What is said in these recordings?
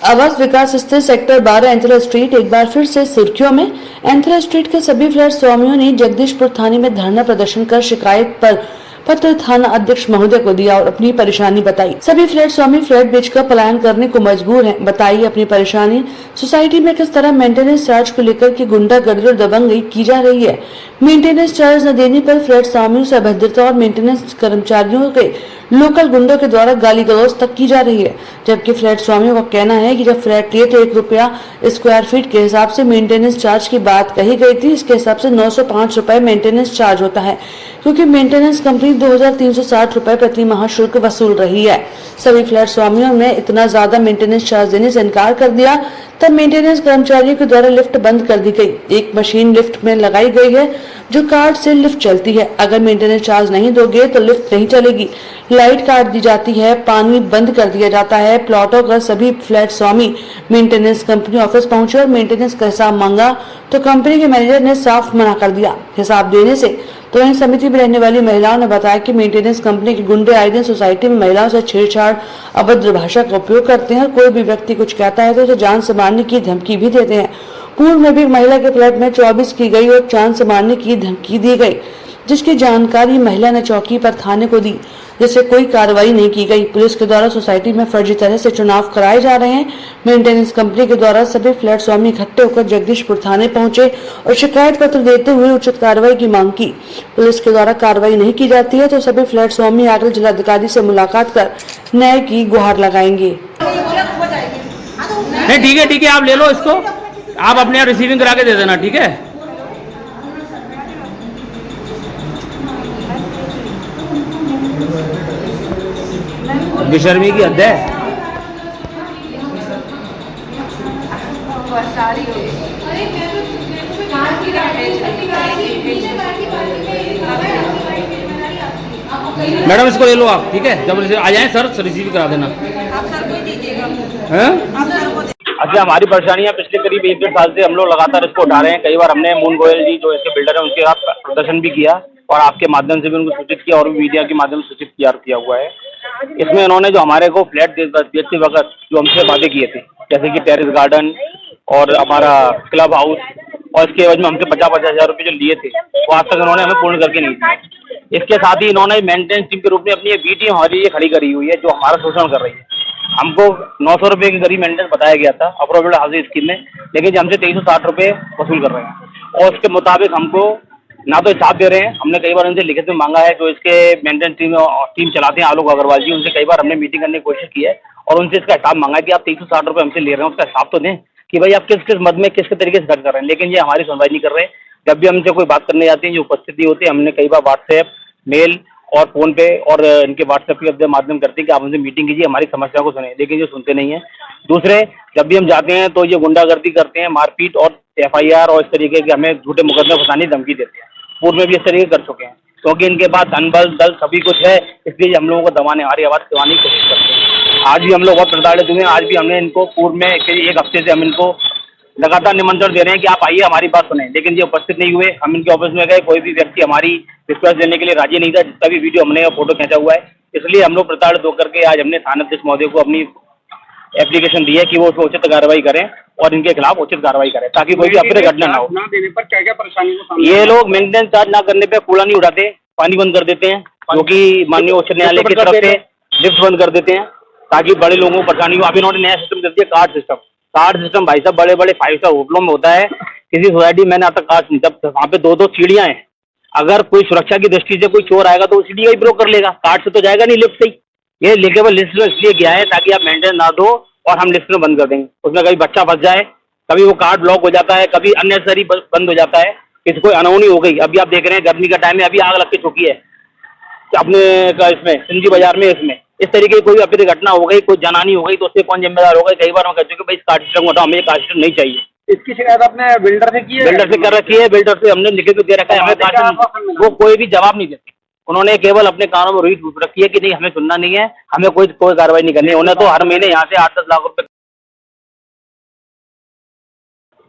आवास विकास स्थित sector 12 एंथला street एक बार फिर से सुर्खियों में। एंथला स्ट्रीट के सभी फ्लैट स्वामियों ने जगदीशपुर थाने में धरना प्रदर्शन कर शिकायत पर पत्र थाना अध्यक्ष महोदय को दिया और अपनी परेशानी बताई। सभी फ्लैट स्वामी फ्लैट बेचकर पलायन करने को मजबूर हैं। बताइए अपनी परेशानी। सोसाइटी में किस तरह मेंटेनेंस चार्ज को लेकर के गुंडागर्दी और दबंगई की जा रही है। मेंटेनेंस चार्ज न देने पर फ्लैट स्वामियों से अभद्रता और मेंटेनेंस कर्मचारियों के लोकल गुंडों के द्वारा गाली गलौज तक की जा रही है। जबकि फ्लैट स्वामियों का कहना है कि जब फ्लैट लिए तो ₹1 स्क्वायर फीट के हिसाब से मेंटेनेंस चार्ज की बात कही गई थी। इसके हिसाब से ₹905 मेंटेनेंस चार्ज होता है, क्योंकि मेंटेनेंस कंपनी ₹2360 प्रति माह शुल्क वसूल रही है। सभी फ्लैट स्वामियों ने इतना ज्यादा मेंटेनेंस चार्ज देने से इनकार कर दिया। तब मेंटेनेंस कर्मचारियों के द्वारा लिफ्ट बंद कर दी गई। एक मशीन लिफ्ट में लगाई गई है जो कार्ड से लिफ्ट चलती है। अगर मेंटेनेंस चार्ज नहीं दोगे तो लिफ्ट नहीं चलेगी। लाइट काट दी जाती है, पानी बंद कर दिया जाता है। प्लॉटों का सभी फ्लैट स्वामी मेंटेनेंस कंपनी ऑफिस पहुंचे और मेंटेनेंस का हिसाब मांगा तो कंपनी के मैनेजर ने साफ मना कर दिया हिसाब देने से। तो इन समिति में रहने वाली महिलाओं ने बताया कि मेंटेनेंस कंपनी के गुंडे आए दिन सोसाइटी में महिलाओं से छेड़छाड़, अभद्र भाषा का उपयोग करते हैं। कोई भी व्यक्ति कुछ कहता है तो उसे जान से मारने की धमकी भी देते हैं। पूर्व में भी महिला के फ्लैट में 24 की गई और जान से मारने की धमकी दी गई, जिसकी जानकारी महिला ने चौकी पर थाने को दी, जिससे कोई कार्रवाई नहीं की गई। पुलिस के द्वारा सोसाइटी में फर्जी तरह से चुनाव कराए जा रहे हैं। मेंटेनेंस कंपनी के द्वारा सभी फ्लैट स्वामी इकट्ठे होकर जगदीशपुर थाने पहुंचे और शिकायत पत्र देते हुए उचित कार्रवाई की मांग की। पुलिस के द्वारा कार्रवाई नहीं की जाती है तो सभी फ्लैट स्वामी आकर जिलाधिकारी से मुलाकात कर न्याय की गुहार लगाएंगे। नहीं ठीक है, आप ले लो इसको, आप अपने यहाँ रिसीविंग करा के दे देना, ठीक है। बेशर्मी की हद है। मैडम इसको ले लो आप, ठीक है। जब आ जाए सर रिसीव करा देना। अच्छा, हमारी परेशानियां पिछले करीब 1-1.5 साल से हम लोग लगातार इसको उठा रहे हैं। कई बार हमने मून गोयल जी जो इसके बिल्डर हैं उनके साथ प्रदर्शन भी किया और आपके माध्यम से भी उनको सूचित किया और मीडिया के माध्यम से सूचित किया हुआ है। इसमें उन्होंने जो हमारे को फ्लैट बेचते वक्त जो हमसे वादे किए थे, जैसे कि टेरेस गार्डन और हमारा क्लब हाउस, और इसके एवज में हमसे 50-50 हज़ार रुपये जो लिए थे वो आज तक उन्होंने हमें पूर्ण करके नहीं दिए। इसके साथ ही इन्होंने मेंटेनेंस टीम के रूप में अपनी बी टीम हमारी ये खड़ी करी हुई है जो हमारा शोषण कर रही है। हमको 900 रुपये के करीब मेंटेनेंस बताया गया था अप्रूव्ड हाउसिंग स्कीम में, लेकिन जो हमसे 2360 रुपये वसूल कर रहे हैं और उसके मुताबिक हमको ना तो हिसाब दे रहे हैं। हमने कई बार उनसे लिखित में मांगा है, जो इसके मेंटेनेंस टीम चलाते हैं आलोक अग्रवाल जी, उनसे कई बार हमने मीटिंग करने की कोशिश की है और उनसे इसका हिसाब मांगा है कि आप 2360 रुपये हमसे ले रहे हैं, उसका हिसाब तो दें कि भाई आप किस किस मद में किस तरीके से खर्च कर रहे हैं। लेकिन ये हमारी सुनवाई नहीं कर रहे। जब भी हमसे कोई बात करने जाती है, जो उपस्थिति होती है, हमने कई बार व्हाट्सएप, मेल और फ़ोन पे और इनके व्हाट्सएप के माध्यम करते हैं कि आप हमसे मीटिंग कीजिए, हमारी समस्या को सुने, लेकिन ये सुनते नहीं हैं। दूसरे, जब भी हम जाते हैं तो ये गुंडागर्दी करते हैं, मारपीट और FIR और इस तरीके के हमें झूठे मुकदमे फंसाने की धमकी देते हैं। पूर्व में भी इस तरीके कर चुके हैं, क्योंकि इनके पास धन बल दल सभी कुछ है, इसलिए हम लोगों को दबाने, हमारी आवाज़ दबाने की कोशिश करते हैं। आज भी हम लोग बहुत प्रताड़ित हुए हैं। आज भी हमने इनको पूर्व में एक हफ्ते से हम इनको लगातार निमंत्रण दे रहे हैं कि आप आइए हमारी बात सुनें, लेकिन ये उपस्थित नहीं हुए। हम इनके ऑफिस में गए, कोई भी व्यक्ति हमारी रिक्वेस्ट देने के लिए राजी नहीं था। जितना भी वीडियो हमने फोटो खींचा हुआ है, इसलिए हम लोग प्रताड़ित होकर के आज हमने थाना अध्यक्ष महोदय को अपनी एप्लीकेशन दी है कि वो उसमें उचित कार्रवाई करें और इनके खिलाफ उचित कार्रवाई करें, ताकि कोई भी अप्रिय घटना ना हो। ना देने पर क्या क्या परेशानी? ये लोग मेंटेनेंस चार्ज ना करने पे कूड़ा नहीं उठाते, पानी बंद कर देते हैं, जो कि माननीय उच्च न्यायालय की तरफ से लिफ्ट बंद कर देते हैं ताकि बड़े लोगों को परेशानी हो। अभी इन्होंने नया सिस्टम कर दिया, कार्ड सिस्टम। भाई साहब, बड़े बड़े 5 स्टार होटलों में होता है, किसी सोसाइटी मैंने आज तक कार्ड नहीं, जब वहाँ पे 2-2 सीढ़ियाँ हैं। अगर कोई सुरक्षा की दृष्टि से कोई चोर आएगा तो वो सीढ़ी का ही प्रयोग कर लेगा, कार्ड से तो जाएगा नहीं, लिफ्ट से ही। ये केवल लिस्ट में इसलिए गया है ताकि आप मेंटेनेंस ना दो और हम लिस्ट में बंद कर देंगे। उसमें कभी बच्चा फंस जाए, कभी वो कार्ड ब्लॉक हो जाता है, कभी अननेसेसरी बंद हो जाता है, किसी कोई अनहोनी हो गई। अभी आप देख रहे हैं गर्मी का टाइम है, अभी आग लग के चुकी है अपने इसमें सिंधी बाजार में। इसमें इस तरीके की कोई अप्रिय घटना हो गई, कोई जनहानि हो गई तो उससे कौन जिम्मेदार होगा? कई बार हम कह चुके भाई इस कार्ड सिस्टम को हटाओ, हमें कार्ड सिस्टम नहीं चाहिए। इसकी शिकायत आपने बिल्डर से की है? बिल्डर से कर रखी है, बिल्डर से हमने लिखित दे रखा है, हमें वो कोई भी जवाब नहीं देते। उन्होंने केवल अपने कानों में रुई रखी है कि नहीं, हमें सुनना नहीं है, हमें कोई कार्रवाई नहीं करनी है। उन्हें तो हर महीने यहाँ से 8-10 लाख रुपए।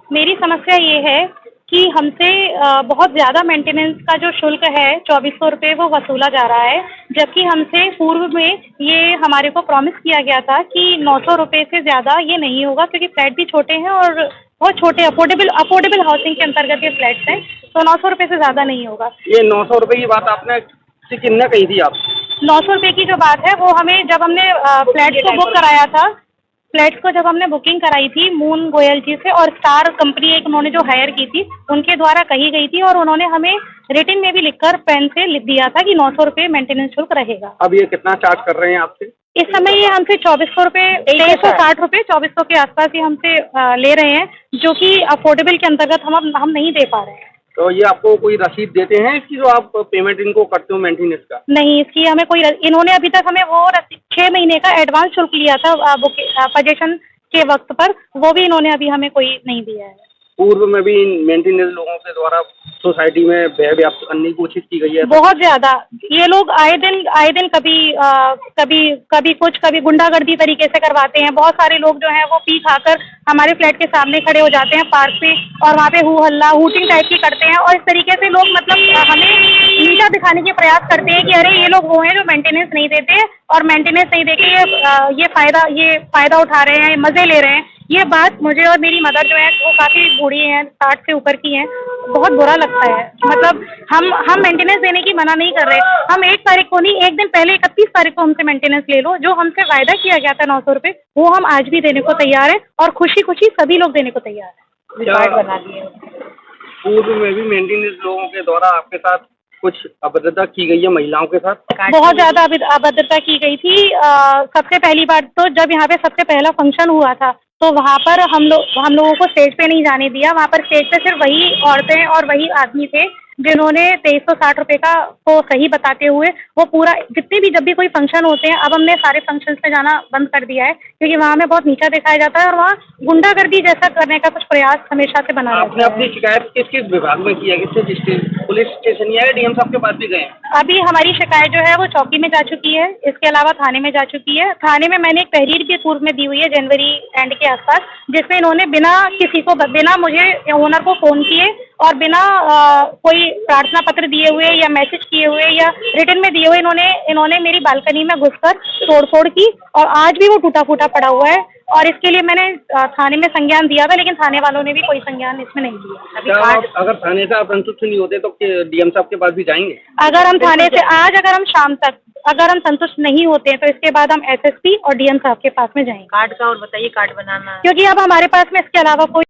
मेरी समस्या ये है कि हमसे बहुत ज़्यादा मेंटेनेंस का जो शुल्क है 2400 रुपये वो वसूला जा रहा है, जबकि हमसे पूर्व में ये हमारे को प्रॉमिस किया गया था कि 900 रुपये से ज़्यादा ये नहीं होगा, क्योंकि फ्लैट भी छोटे हैं और बहुत छोटे अफोर्डेबल हाउसिंग के अंतर्गत ये फ्लैट्स हैं, तो 900 रुपये से ज़्यादा नहीं होगा। ये 900 रुपए की बात आपने से किन्ने कही थी आप? 900 रुपये की जो बात है वो हमें जब हमने फ्लैट्स को बुक कराया था, फ्लैट्स को जब हमने बुकिंग कराई थी मून गोयल जी से, और स्टार कंपनी एक उन्होंने जो हायर की थी उनके द्वारा कही गई थी, और उन्होंने हमें रिटन में भी लिखकर पेन से लिख दिया था कि 900 रुपये मेंटेनेंस शुल्क रहेगा। अब ये कितना चार्ज कर रहे हैं आपसे? इस समय ये हमसे 2400 रुपये 2360 रुपये 2400 के आसपास ये हमसे ले रहे हैं, जो कि अफोर्डेबल के अंतर्गत हम नहीं दे पा रहे हैं। तो ये आपको कोई रसीद देते हैं इसकी जो आप पेमेंट इनको करते हो मेंटेनेंस का? नहीं, इसकी हमें कोई इन्होंने अभी तक हमें वो 6 महीने का एडवांस शुल्क लिया था पोजीशन के वक्त पर, वो भी इन्होंने अभी हमें कोई नहीं दिया है। पूर्व में भी इन मेंटेनेंस लोगों के द्वारा सोसाइटी में भय व्याप्त करने की कोशिश की गई है? बहुत ज़्यादा। ये लोग आए दिन कभी गुंडागर्दी तरीके से करवाते हैं। बहुत सारे लोग जो हैं वो पी खाकर हमारे फ्लैट के सामने खड़े हो जाते हैं पार्क पे, और वहाँ पे हू-हल्ला हूटिंग टाइप की करते हैं, और इस तरीके से लोग मतलब हमें नीचा दिखाने के प्रयास करते हैं कि अरे ये लोग वो हैं जो मेंटेनेंस नहीं देते, और मेंटेनेंस नहीं देके ये फ़ायदा उठा रहे हैं, मज़े ले रहे हैं। ये बात मुझे और मेरी मदर जो है वो काफ़ी बूढ़ी हैं, 60 से ऊपर की हैं, बहुत बुरा लगता है। मतलब हम मेंटेनेंस देने की मना नहीं कर रहे। हम 1 तारीख को नहीं, एक दिन पहले 31 तारीख को हमसे मेंटेनेंस ले लो। जो हमसे वायदा किया गया था 900 रुपये, वो हम आज भी देने को तैयार हैं, और खुशी सभी लोग देने को तैयार हैं। कार्ड बना दिए। पूर्व में भी मेंटेनेंस लोगों के द्वारा आपके साथ कुछ अभद्रता की गई है महिलाओं के साथ? बहुत ज़्यादा अभद्रता की गई थी। सबसे पहली बात तो जब यहाँ पे सबसे पहला फंक्शन हुआ था, तो वहाँ पर हम लोगों को स्टेज पे नहीं जाने दिया। वहाँ पर स्टेज पे सिर्फ वही औरतें और वही आदमी थे जिन्होंने 2360 रुपये का को सही बताते हुए वो पूरा, जितने भी जब भी कोई फंक्शन होते हैं, अब हमने सारे फंक्शंस में जाना बंद कर दिया है, क्योंकि वहाँ हमें बहुत नीचा दिखाया जाता है, और वहाँ गुंडागर्दी जैसा करने का कुछ प्रयास हमेशा से बना आपने अपनी शिकायत किस विभाग में की है? पुलिस स्टेशन या डीएम साहब के पास भी गए? अभी हमारी शिकायत जो है वो चौकी में जा चुकी है, इसके अलावा थाने में जा चुकी है। थाने में मैंने एक तहरीर भी पूर्व में दी हुई है जनवरी एंड के आसपास, जिसमें इन्होंने बिना मुझे ओनर को फ़ोन किए और बिना कोई प्रार्थना पत्र दिए हुए या मैसेज किए हुए या रिटन में दिए हुए इन्होंने मेरी बालकनी में घुसकर तोड़फोड़ की, और आज भी वो टूटा फूटा पड़ा हुआ है। और इसके लिए मैंने थाने में संज्ञान दिया था, लेकिन थाने वालों ने भी कोई संज्ञान इसमें नहीं लिया। अगर थाने से आप संतुष्ट नहीं होते तो डीएम साहब के पास भी जाएंगे? अगर हम थाने से अगर हम शाम तक अगर हम संतुष्ट नहीं होते हैं, तो इसके बाद हम एसएसपी और डीएम साहब के पास में जाएंगे। कार्ड का और बताइए, कार्ड बनाना, क्योंकि अब हमारे पास में इसके अलावा कोई